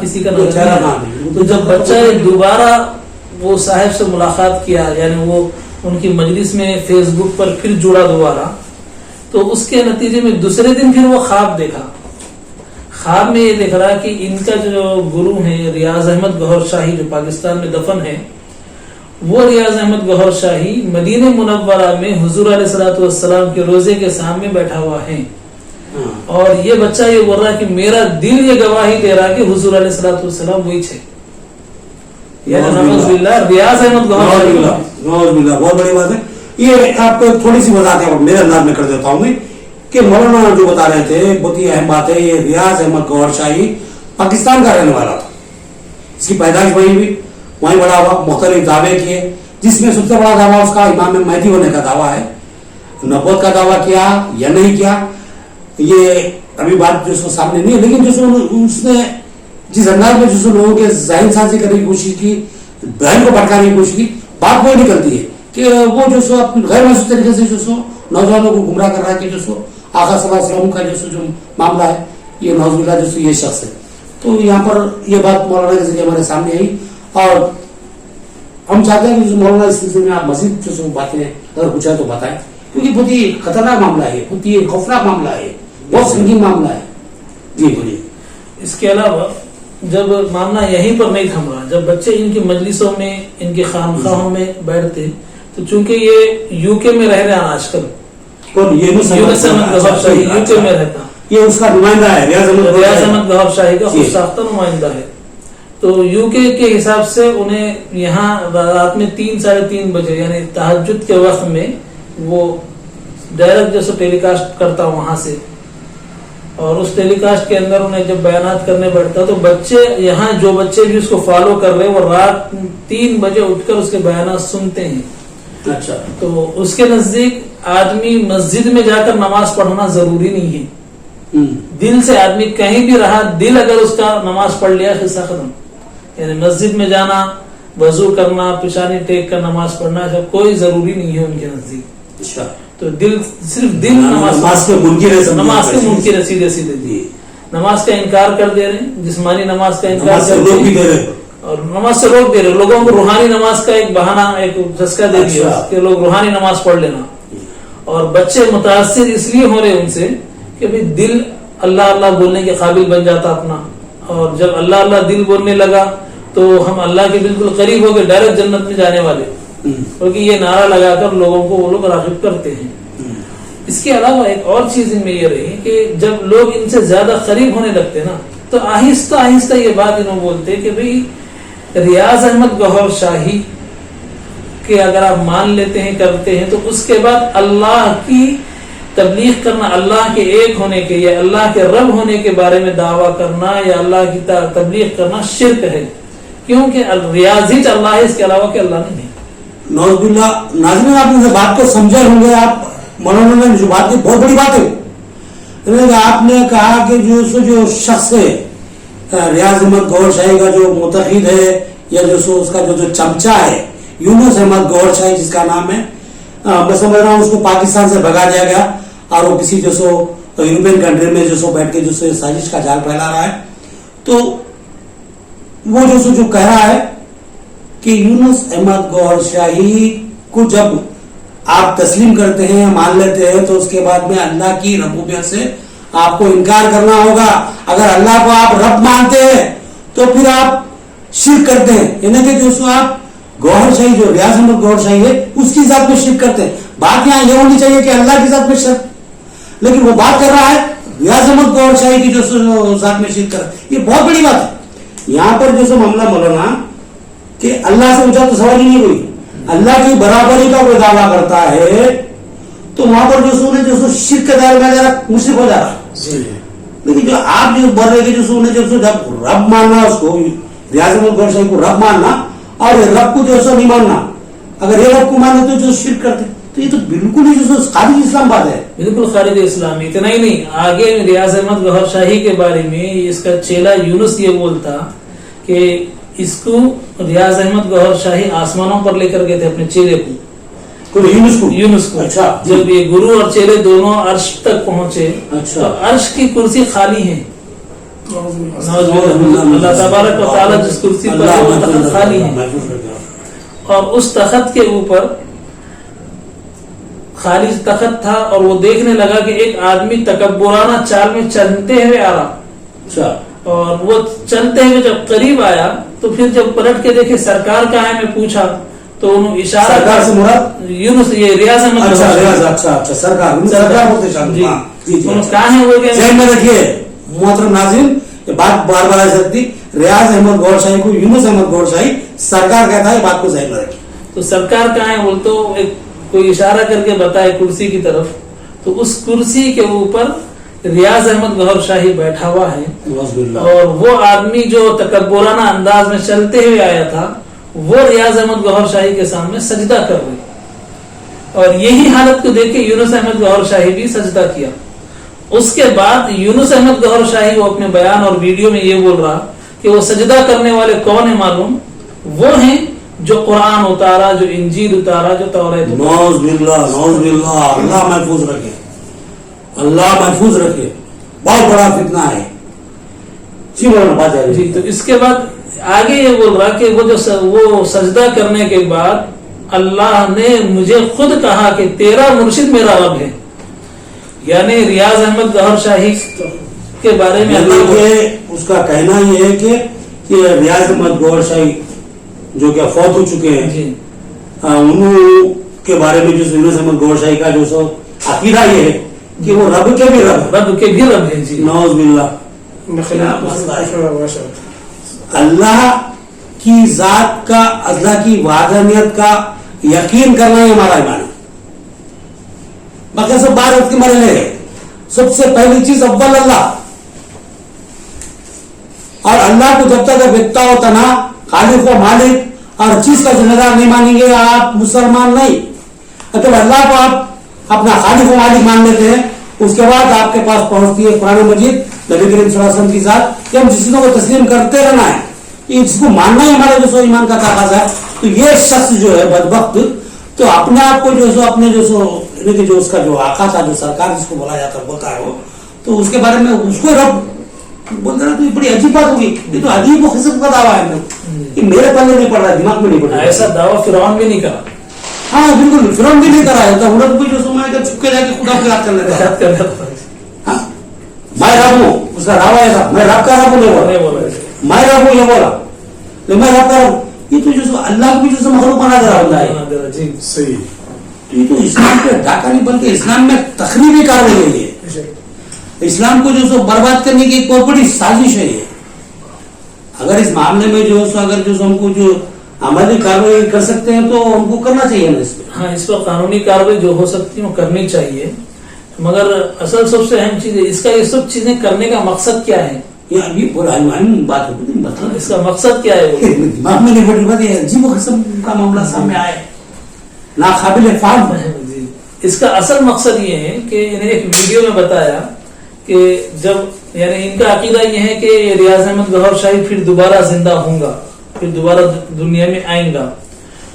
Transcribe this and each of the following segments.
کسی کا نظر چہرہ نہیں نہ آیا. نہیں. تو جب بچہ دوبارہ وہ صاحب سے ملاقات کیا, یعنی وہ ان کی مجلس میں فیس بک پر پھر جڑا دوبارہ, تو اس کے نتیجے میں دوسرے دن پھر وہ خواب دیکھا. خواب میں یہ دیکھ رہا کہ ان کا جو گرو ہیں ریاض احمد گوہر شاہی, جو پاکستان میں دفن ہے, وہ ریاض احمد گوہر شاہی مدینہ منورہ میں حضور علیہ الصلوۃ والسلام کے روزے کے سامنے بیٹھا ہوا ہے. اور یہ بچہ یہ بول رہا ہے کہ میرا دل یہ گواہی دے رہا کہ حضور علیہ الصلوۃ والسلام وہی تھے. ریاض احمد گوہر شاہی, بہت بڑی بات ہے. یہ آپ کو تھوڑی سی وضاحت میرے انداز میں کر دیتا ہوں میں کہ مولانا جو بتا رہے تھے بہت ہی اہم بات ہے. یہ ریاض احمد گوہر شاہی پاکستان کا رہنے والا تھا, اس کی پیدائش وہیں ہوئی, وہیں بڑا ہوا, مختلف دعوے کیے, جس میں سب سے بڑا دعویٰ اس کا امام مہدی ہونے کا دعویٰ ہے. نبوت کا دعویٰ کیا یا نہیں کیا یہ ابھی بات جو سامنے نہیں ہے, لیکن جو اس نے جس انداز میں جو لوگوں کے ذہن سازی کرنے کی کوشش کی, بہن کو بھٹکانے کی کوشش کی, بات وہی نکلتی ہے کہ وہ جو سو غیر محسوس طریقے سے جو سو نوجوانوں کو گمراہ کر رہا ہے کہ جو سو آقا صلی اللہ علیہ وسلم کا جو معاملہ ہے, یہ نعوذ باللہ جو سو یہ شخص ہے. تو یہاں پر یہ بات مولانا کے ذریعے ہمارے سامنے آئی, اور ہم چاہتے ہیں کہ مولانا اس سلسلے میں آپ مزید جو سو باتیں اگر کچھ ہے تو بتائیں, کیونکہ بہت ہی خطرناک معاملہ ہے, بہت ہی خوفناک معاملہ ہے, بہت سنگین معاملہ ہے. جی بولیے. اس کے علاوہ جب معاملہ یہیں پر نہیں تھم رہا, جب بچے ان کی مجلسوں میں, ان کی خانقاہوں میں بیٹھتے, تو چونکہ یہ یو کے میں رہ رہے ہیں آج کل, یونس احمد گوہر شاہی یو کے میں رہتا, یہ اس کا نمائندہ ہے, ریاض احمد گوہر شاہی کا خود ساختہ نمائندہ ہے. تو یو کے حساب سے انہیں یہاں رات میں 3-3:30 بجے یعنی تہجد کے وقت میں وہ ڈائریکٹ جیسے ٹیلی کاسٹ کرتا وہاں سے, اور اس ٹیلی کاسٹ کے اندر انہیں جب بیانات کرنے بیٹھتا تو بچے یہاں جو بچے بھی اس کو فالو کر رہے وہ رات 3 بجے اٹھ کر اس کے بیانات سنتے ہیں. اچھا, تو اس کے نزدیک آدمی مسجد میں جا کر نماز پڑھنا ضروری نہیں ہے. دل سے آدمی کہیں بھی رہا, دل اگر اس کا نماز پڑھ لیا قصہ ختم. یعنی مسجد میں جانا, وضو کرنا, پیشانی ٹیک کر نماز پڑھنا جب کوئی ضروری نہیں ہے ان کے نزدیک. اچھا, تو دل صرف دل نماز کے منکر ہے, سیدھے سیدھے نماز کا انکار کر دے رہے ہیں, جسمانی نماز کا انکار کر دے رہے ہیں, اور نماز سے روک دے رہے, لوگوں کو روحانی نماز کا ایک بہانہ, ایک چسکا دے دیا کہ لوگ روحانی نماز پڑھ لینا. اور بچے متاثر اس لیے ہو رہے ان سے کہ بھئی دل اللہ اللہ بولنے کے قابل بن جاتا اپنا, اور جب اللہ اللہ دل بولنے لگا تو ہم اللہ کے بالکل قریب ہو کے ڈائریکٹ جنت میں جانے والے, کیونکہ یہ نعرہ لگا کر لوگوں کو وہ لوگ راغب کرتے ہیں. اس کے علاوہ ایک اور چیز ان میں یہ رہی کہ جب لوگ ان سے زیادہ قریب ہونے لگتے نا, تو آہستہ آہستہ یہ بات انہوں بولتے کہ بھئی ریاض احمد گوہر شاہی کہ اگر آپ مان لیتے ہیں, کرتے ہیں, تو اس کے بعد اللہ کی تبلیغ کرنا, اللہ کے ایک ہونے کے یا اللہ کے رب ہونے کے بارے میں دعویٰ کرنا یا اللہ کی تبلیغ کرنا شرک ہے, کیونکہ ریاض ہی اللہ ہے, اس کے علاوہ کہ اللہ نہیں ہے. نعوذ باللہ. ناظرین, آپ نے بات کو سمجھے ہوں گے, آپ مولانا نے جو بات کی بہت بڑی بات ہے. آپ نے کہا کہ جو شخص ہے ریاض احمد گوہر شاہی کا جو متحد ہے یا جو اس کا جو چمچہ ہے یونس احمد گوہر شاہی جس کا نام ہے, میں سمجھ رہا ہوں اس کو پاکستان سے بھگا دیا گیا اور وہ کسی جو سو یورپین کنٹری میں جو سو بیٹھ کے جو سو سازش کا جال پھیلا رہا ہے. تو وہ جو کہہ رہا ہے کہ یونس احمد گوہر شاہی کو جب آپ تسلیم کرتے ہیں, مان لیتے ہیں, تو اس کے بعد میں اللہ کی ربوبیت سے آپ کو انکار کرنا ہوگا. اگر اللہ کو آپ رب مانتے ہیں تو پھر آپ شرک کرتے ہیں, یعنی کہ جو سو آپ گوہر شاہی جو ریاض احمد گوہر شاہی ہے اس کی ذات میں شرک کرتے ہیں. بات یہاں یہ ہونی چاہیے کہ اللہ کی ذات میں شرک, لیکن وہ بات کر رہا ہے ریاض احمد گوہر شاہی کی جو ذات میں شرک کر, یہ بہت بڑی بات ہے. یہاں پر جو سو معاملہ مولانا کہ اللہ سے اونچا تو سوال ہی نہیں ہوئی, اللہ کی برابری کا کوئی دعویٰ کرتا ہے تو وہاں پر جو سو شرک کے دائرے میں ذرا مشرک ہو جا رہا. لیکن جو آپ جو بول رہے کہ جب رب ماننا, اس کو ریاض احمد گوہر شاہی کو رب ماننا اور رب کو جو سو نہیں ماننا, اگر یہ رب کو مانے تو جو شرک کرتے, تو یہ تو بالکل ہی جو خارج اسلام بات ہے, بالکل خارج اسلام. اتنا ہی نہیں, آگے ریاض احمد گوہر شاہی کے بارے میں اس کا چیلا یونس یہ بولتا کہ اس کو ریاض احمد گوہر شاہی آسمانوں پر لے کر گئے تھے اپنے چیلے کو, یونس کو. اچھا, جب یہ گرو اور چیلے دونوں عرش تک پہنچے, تو عرش کی کرسی خالی ہے, اللہ تبارک و تعالیٰ جس کرسی پر ہے وہ تخت خالی ہے، اور اس تخت کے اوپر خالی تخت تھا، اور وہ دیکھنے لگا کہ ایک آدمی تکبرانہ چال میں چلتے ہوئے آ رہا، اور وہ چلتے ہوئے جب قریب آیا تو پھر جب پلٹ کے دیکھے سرکار کہاں ہے، میں پوچھا تو انہوں اشارہ سرکار سے مراد یونس، یہ ریاض احمد اچھا سرکار بولتے جی کہاں ہے وہ ذہن میں رکھیے محترم ناظرین، یہ بات بار بار آ سکتی، ریاض احمد گور شاہی کو یونس احمد گور شاہی سرکار کہتا ہے، یہ بات کو ذہن میں رکھیے. تو سرکار کہاں ہے بول تو ایک کوئی اشارہ کر کے بتائے کرسی کی طرف، تو اس کرسی کے اوپر ریاض احمد گور شاہی بیٹھا ہوا ہے، اور وہ آدمی جو تکبرانہ انداز میں چلتے ہوئے آیا تھا وہ ریاض احمد گوہر شاہی کے سامنے سجدہ کر رہے، اور یہی حالت کو دیکھ کے یونس احمد گوہر شاہی بھی سجدہ کیا. اس کے بعد یونس احمد گوہر شاہی وہ اپنے بیان اور ویڈیو میں یہ بول رہا کہ وہ سجدہ کرنے والے کون ہیں معلوم؟ وہ ہیں جو قرآن اتارا، جو انجیل اتارا، جو توریت اتارا. نعوذ باللہ، اللہ محفوظ رکھے، اللہ محفوظ رکھے، بہت بڑا فتنہ ہے. جی تو اس کے بعد آگے یہ بول رہا کہ وہ سجدہ کرنے کے بعد اللہ نے مجھے خود کہا کہ تیرا مرشد میرا رب ہے، یعنی ریاض احمد گوہر شاہی کے بارے میں اس کا کہنا یہ ہے کہ ریاض احمد گوہر شاہی جو کہ فوت ہو چکے ہیں، انہوں کے بارے میں جو یونس احمد گوہر شاہی کا جو سو عقیدہ یہ ہے کہ وہ رب کے بھی رب ہے. جی نعوذ باللہ. اللہ کی ذات کا، اللہ کی وحدانیت کا یقین کرنا ہی ہمارا ایمان ہے. باقی سب بات کے مرحلے ہے. سب سے پہلی چیز اول اللہ، اور اللہ کو جب تک بیتتا ہو تنہا، خالق و مالک اور چیز کا ذمہ دار نہیں مانیں گے آپ مسلمان نہیں. جب اللہ کو آپ اپنا خالق و مالک مان لیتے ہیں، اس کے بعد آپ کے پاس پہنچتی ہے قرآن مجید، نبی کریم صلی اللہ علیہ وسلم کی ذات، کہ ہم جس چیزوں کو تسلیم کرتے رہنا ہے، اس کو ماننا ہی ہمارا جو سو ایمان کا تقاضا ہے. تو یہ شخص جو ہے بدبخت، تو اپنے آپ کو جو سو اپنے جو سو یعنی جو اس کا جو آقا تھا، جو سرکار جس کو بولا جاتا بولتا ہے وہ، تو اس کے بارے میں اس کو رب بولتے رہا، تو یہ بڑی عجیب بات ہوگی. یہ تو عجیب و قسم کا دعویٰ ہے کہ میرے پلے نہیں پڑ رہا، دماغ میں نہیں پڑ رہا. ایسا دعویٰ فرعون بھی نہیں کرا. ہاں بالکل، فرعون بھی نہیں کرا ہے. تو عورت بھی جو سو میں چھپ کے جا کے خدا کی یاد کر لیتا ہے. میں رب ہوں، اس کا دعویٰ ہے میں رب کا رب نہیں بولا، میں رب ہوں یہ بولا، میں رب کا رب. یہ تو جو سو اللہ کو بھی جو سو مخلوق بنا دے رہا ہوتا ہے. جی صحیح. یہ تو اسلام پہ ڈاکہ نہیں بلکہ اسلام میں تخریبی کارروائی ہے. اسلام کو جو سو برباد کرنے کی ایک بہت بڑی سازش ہے یہ. اگر اس معاملے میں جو سو اگر جو سو ہم کو جو عملی کارروائی کر سکتے ہیں تو ہم کو کرنا چاہیے نا اس پہ. ہاں، اس پر قانونی کارروائی جو ہو سکتی ہے وہ کرنی چاہیے، مگر اصل سب سے اہم چیز ہے اس کا، یہ سب چیزیں کرنے کا مقصد کیا ہے؟ یہ ابھی بڑا بات ہے، اس کا مقصد کیا ہے؟ دماغ میں نہیں پڑی بات، یہ عجیب و قسم کا معاملہ سامنے آئے، ناقابل فہم ہے. اس کا اصل مقصد یہ ہے کہ انہیں ایک ویڈیو میں بتایا کہ جب یعنی ان کا عقیدہ یہ ہے کہ ریاض احمد گوہر شاہی پھر دوبارہ زندہ ہوں گا، پھر دوبارہ دنیا میں آئیں گا.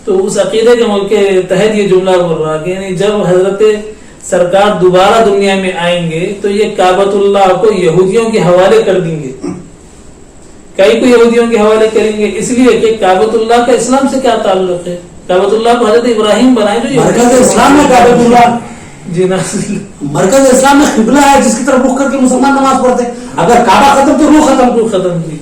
تو اس عقیدے کے تحت یہ جملہ بول رہا کہ یعنی جب حضرت سرکار دوبارہ دنیا میں آئیں گے تو یہ کعبۃ اللہ کو یہودیوں کے حوالے کر دیں گے. کئی کو یہودیوں کے حوالے کریں گے اس لیے کہ کعبۃ اللہ کا اسلام سے کیا تعلق ہے؟ کعبۃ اللہ کو حضرت ابراہیم بنائے جو مرکز اسلام میں کعبۃ اللہ، جی نا، مرکز اسلام میں قبلہ ہے جس کی طرف رخ کر کے مسلمان نماز پڑھتے ہیں. اگر کعبہ ختم تو روح ختم. جی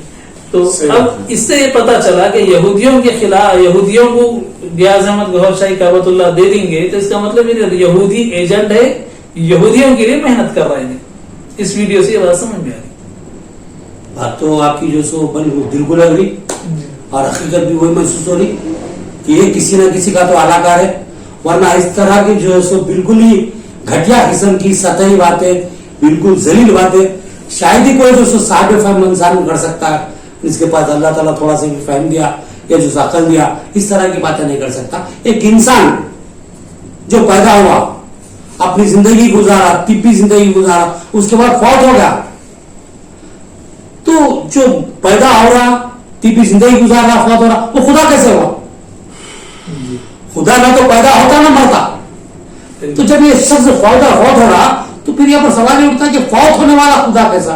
تو اب اس سے یہ پتا چلا کہ یہودیوں کے خلاف، یہودیوں کو ریاض احمد گوہر شاہی کعبۃ اللہ دے دیں گے تو اس کا مطلب یہودی ایجنٹ ہے، یہودیوں کے لیے محنت کر رہے ہیں. اس ویڈیو سے یہ بات سمجھ میں آ رہی. بات تو آپ کی جو سو دل کو لگ رہی اور حقیقت بھی وہی محسوس ہو رہی کہ یہ کسی نہ کسی کا تو اعلیٰ ہے، ورنہ اس طرح کی جو ہے سو بالکل ہی گھٹیا قسم کی سطحی باتیں، بالکل ذلیل باتیں شاید ہی کوئی جو سو صاحب فہم انسان کر سکتا ہے، جس کے پاس اللہ تعالیٰ تھوڑا سا بھی فہم دیا یا جو عقل دیا، اس طرح کی باتیں نہیں کر سکتا. ایک انسان جو پیدا ہوا، اپنی زندگی گزارا، طبی زندگی گزارا، اس کے بعد فوت ہو گیا، تو جو پیدا ہو رہا، طبی زندگی گزار رہا، فوت ہو رہا، وہ خدا کیسے ہوا؟ خدا نہ تو پیدا ہوتا نہ مرتا. تو جب یہ شخص فوت ہو رہا تو پھر یہاں پر سوال یہ اٹھتا ہے کہ فوت ہونے والا خدا کیسا؟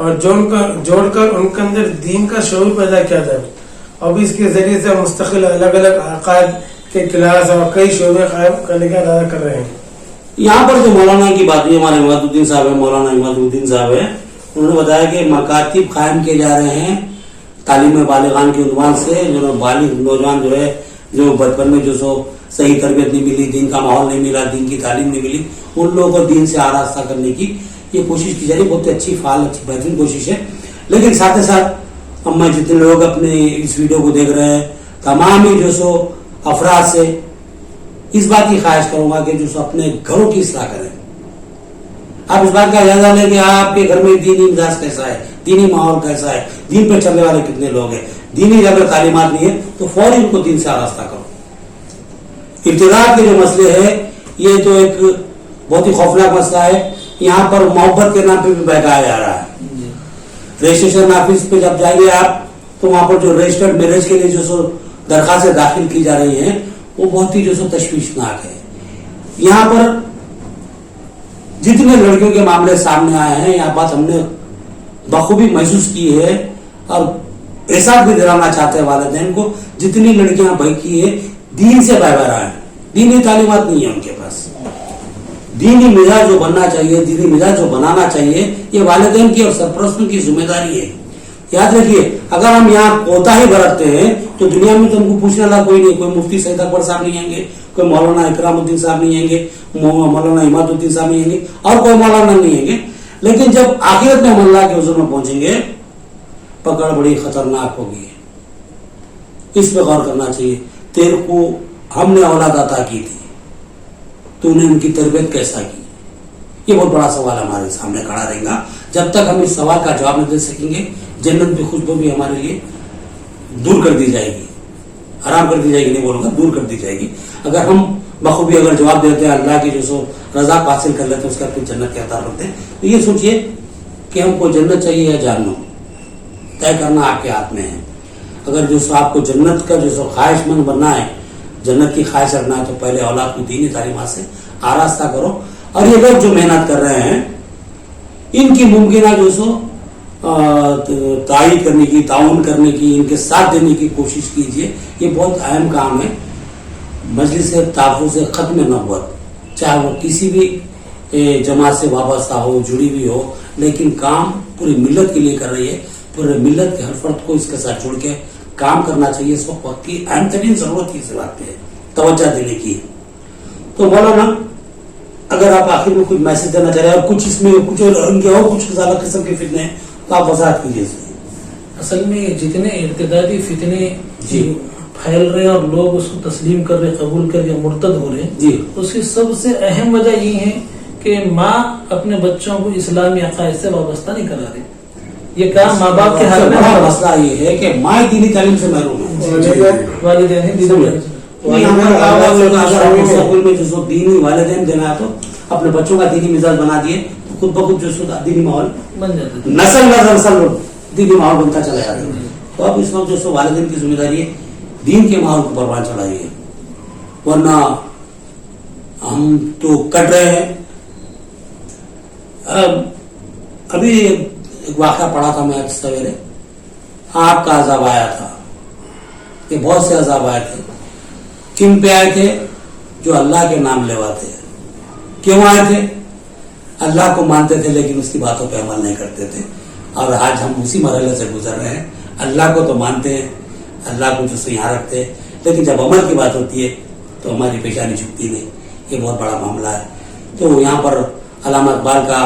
اور جوڑ کر ان کے اندر دین کا شعور پیدا کیا جائے. اب اس کے ذریعے سے مستقل الگ الگ عقائد کے کلاس اور کئی شعبے قائم کرنے کا ارادہ کر رہے ہیں. یہاں پر جو مولانا کی بات ہوئی ہمارے اماد الدین صاحب ہے, مولانا اماد الدین صاحب ہے, انہوں نے بتایا کہ مکاتب قائم کیے جا رہے ہیں تعلیم بالغان کے عنوان سے. جو بالغ نوجوان جو ہے, جو بچپن میں جو سو صحیح تربیت نہیں ملی, دین کا ماحول نہیں ملا, دین کی تعلیم نہیں ملی, ان لوگوں کو دین سے آراستہ کرنے کی یہ کوشش کی جا رہی ہے. بہت اچھی فعال اچھی بہترین کوشش ہے. لیکن ساتھ ہی ساتھ میں جتنے لوگ اپنے اس ویڈیو کو دیکھ رہے ہیں تمام ہی جو سو افراد سے اس بات کی خواہش کروں گا کہ جو سو اپنے گھروں کی اصلاح کریں. آپ اس بات کا جائزہ لیں کہ آپ کے گھر میں دینی مزاج کیسا ہے, دینی ماحول کیسا ہے, دین پہ چلنے والے کتنے لوگ ہیں. دینی اگر تعلیمات نہیں ہے تو فوری ان کو دین سے آراستہ کرو. ابتداء کے جو مسئلے ہیں یہ تو ایک بہت ہی خوفناک مسئلہ ہے. یہاں پر محبت کے نام پہ بھی بہکایا جا رہا ہے. رجسٹریشن آفس پہ جب جائیں گے آپ تو وہاں پر جو رجسٹرڈ میرج کے لیے جو سو درخواستیں داخل کی جا رہی ہیں وہ بہت ہی جو سو تشویشناک ہے. یہاں پر جتنے لڑکیوں کے معاملے سامنے آئے ہیں یہاں بات ہم نے بخوبی محسوس کی ہے اور احساس بھی دلانا چاہتے ہیں والدین کو. جتنی لڑکیاں بہکی ہے دین سے بہرا ہیں, دینی تعلیمات نہیں ہے ان کے پاس. دینی مزاج جو بننا چاہیے, دینی مزاج جو بنانا چاہیے یہ والدین کی اور سرپرستوں کی ذمہ داری ہے. یاد رکھیے اگر ہم یہاں کوتاہی برتتے ہیں تو دنیا میں تو ہم کو پوچھنے والا کوئی نہیں. کوئی مفتی سید اکبر صاحب نہیں آئیں گے, کوئی مولانا اکرام الدین صاحب نہیں آئیں گے, مولانا اماد الدین صاحب نہیں آئیں گے, اور کوئی مولانا نہیں آئیں گے. لیکن جب آخرت میں ہم اللہ کے حضور میں پہنچیں گے پکڑ بڑی خطرناک ہوگی. اس پہ غور کرنا چاہیے. تیرے کو ہم نے اولاد عطا کی تھی, تو نے ان کی تربیت کیسا کی؟ یہ بہت بڑا سوال ہمارے سامنے کھڑا رہے گا. جب تک ہم اس سوال کا جواب نہیں دے سکیں گے جنت کی خوشبو بھی ہمارے لیے دور کر دی جائے گی, حرام کر دی جائے گی نہیں بولوں گا, دور کر دی جائے گی. اگر ہم بخوبی اگر جواب دیتے ہیں اللہ کی جو سو رضا حاصل کر لیتے ہیں اس کا پھر جنت کے عطا کرتے ہیں. تو یہ سوچئے کہ ہم کو جنت چاہیے یا جہنم, طے کرنا آپ کے ہاتھ میں ہے. اگر جو سو آپ کو جنت کا جو سو خواہش مند بننا ہے, جنت کی خواہش رکھنا ہے تو پہلے اولاد کو دینی تعلیمات سے آراستہ کرو. اور یہ لوگ جو محنت کر رہے ہیں ان کی ممکنہ جو سو تائید کرنے کی, تعاون کرنے کی, ان کے ساتھ دینے کی کوشش کیجیے. یہ بہت اہم کام ہے. مجلس تحفظ ختم نبوت چاہے وہ کسی بھی جماعت سے وابستہ ہو, جڑی ہوئی ہو, لیکن کام پوری ملت کے لیے کر رہی ہے. پورے ملت کے ہر فرد کو اس کے ساتھ جڑ کے کام کرنا چاہیے. اس وقت کی اہم ترین ضرورت کی بات ہے توجہ دینے کی. تو مولانا اگر آپ آخر میں کچھ میسج دینا چاہ رہے ہیں اور کچھ اس میں کچھ ان کے اور کچھ زیادہ قسم کے فتنے ہیں تو آپ وضاحت کیجیے. اصل میں جتنے ارتدادی فتنے پھیل رہے ہیں اور لوگ اس کو تسلیم کر رہے, قبول کر کے مرتد ہو رہے ہیں, اس کی سب سے اہم وجہ یہ ہے کہ ماں اپنے بچوں کو اسلامی عقائد سے وابستہ نہیں کرا رہی. یہ کام ماں باپ کے ہاتھ میں. مسئلہ یہ ہے کہ ماں دینی تعلیم سے محروم ہے, والدین ہی دینی والدین دینا ہے تو اپنے بچوں کا دینی مزاج بنا دیے تو خود بخود جو دینی ماحول بن جاتا ہے, نسل دینی ماحول بنتا چلا جاتا ہے. تو اب اس وقت جو والدین کی ذمہ داری ہے دین کے ماحول کو پروان چڑھائیے, ورنہ ہم تو کٹ رہے ہیں. ابھی ایک واقعہ پڑھا تھا میں آج سویرے, آپ کا عذاب آیا تھا. یہ بہت سے عذاب آئے تھے. کن پہ آئے تھے؟ جو اللہ کے نام لیواتے. کیوں آئے تھے؟ اللہ کو مانتے تھے لیکن اس کی باتوں پہ عمل نہیں کرتے تھے. اور آج ہم اسی مرحلے سے گزر رہے ہیں. اللہ کو تو مانتے ہیں, اللہ کو جو یہاں رکھتے ہیں, لیکن جب عمل کی بات ہوتی ہے تو ہماری پیشانی جھکتی نہیں. یہ بہت بڑا معاملہ ہے. تو یہاں پر علامہ اقبال کا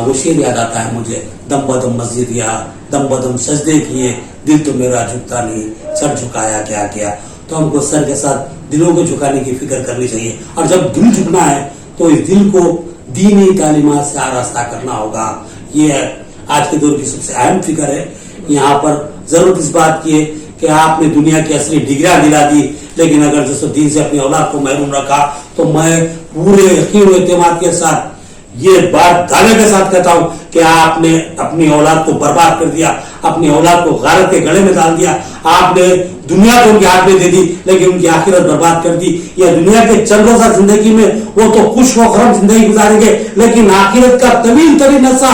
وہ شعر یاد آتا ہے مجھے, دم بدم مسجد یا دم بدم سجدے کیے, دل تو میرا جھکتا نہیں, سر جھکایا کیا کیا. تو ہم کو سر کے ساتھ دلوں کو جھکانے کی فکر کرنی چاہیے. اور جب دل جھکنا ہے تو اس دل کو دینی تعلیمات سے آراستہ کرنا ہوگا. یہ آج کے دور کی سب سے اہم فکر ہے. یہاں پر ضرورت اس بات کی ہے کہ آپ نے دنیا کی اصلی ڈگریاں دلا دی, لیکن اگر جس دین سے اپنی اولاد کو محروم رکھا تو میں پورے یقین و اعتماد کے ساتھ یہ بات دعوے کے ساتھ کہتا ہوں کہ آپ نے اپنی اولاد کو برباد کر دیا, اپنی اولاد کو غارت کے گڑے میں ڈال دیا. آپ نے دنیا کو ان کے ہاتھ میں دے دی لیکن ان کی آخرت برباد کر دی. یا دنیا کے چند روزہ زندگی میں وہ تو خوش و خرم زندگی گزاریں گے لیکن آخرت کا طویل ترین عرصہ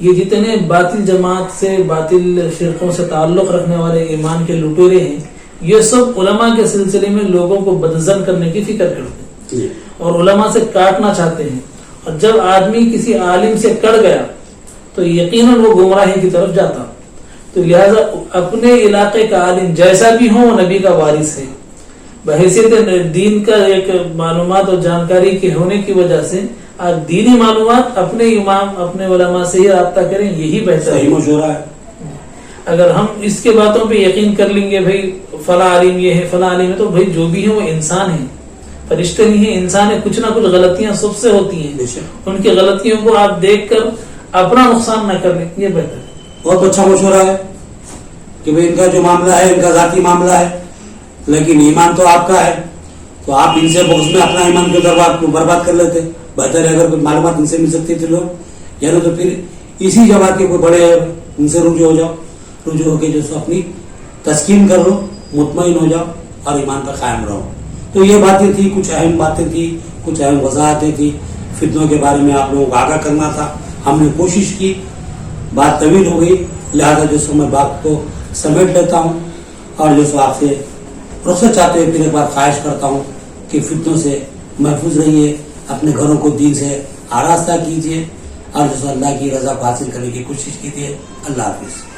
یہ جتنے باطل جماعت سے باطل فرقوں سے تعلق رکھنے والے ایمان کے لٹورے ہیں یہ سب علماء کے سلسلے میں لوگوں کو بدزن کرنے کی فکر کرتے ہیں اور علماء سے کاٹنا چاہتے ہیں، اور جب آدمی کسی عالم سے کڑ گیا تو یقیناً وہ گمراہی کی طرف جاتا. تو لہذا اپنے علاقے کا عالم جیسا بھی ہو وہ نبی کا وارث ہے. بحیثیت دین کا ایک معلومات اور جانکاری کے ہونے کی وجہ سے آپ دینی معلومات اپنے امام اپنے علماء سے ہی رابطہ کریں، یہی بہتر ہے. مشورہ ہے. اگر ہم اس کے باتوں پہ یقین کر لیں گے بھائی فلاں عالم یہ ہے فلاں عالم ہے، تو بھائی جو بھی ہے وہ انسان ہے، فرشتے نہیں ہیں، انسان ہے، کچھ نہ کچھ غلطیاں سب سے ہوتی ہیں. ان کی غلطیوں کو آپ دیکھ کر اپنا نقصان نہ کر لیں، یہ بہتر ہے. بہت اچھا مشورہ ہے کہ بھائی ان کا جو معاملہ ہے ان کا ذاتی معاملہ ہے، لیکن ایمان تو آپ کا ہے، تو آپ ان سے بغض میں اپنا ایمان کو برباد کر لیتے. بہتر ہے اگر کوئی معلومات ان سے مل سکتی تھی لوگ، یعنی تو پھر اسی جماعت کے کوئی بڑے ان سے رجوع ہو جاؤ، رجوع ہو کے جو اپنی تسکین کر لو، مطمئن ہو جاؤ اور ایمان پر قائم رہو. تو یہ باتیں تھی، کچھ اہم باتیں تھی، کچھ اہم وضاحتیں تھی، فتنوں کے بارے میں آپ لوگوں کو آگاہ کرنا تھا. ہم نے کوشش کی، بات طویل ہو گئی، لہٰذا جو سو میں بات کو سمیٹ لیتا ہوں اور جو سو آپ سے رخصت چاہتے ہوئے پھر ایک بار خواہش کرتا ہوں کہ فتنوں سے محفوظ رہیے، اپنے گھروں کو دین سے آراستہ کیجیے اور جو سو اللہ کی رضا کو حاصل کرنے کی کوشش کیجیے. اللہ حافظ.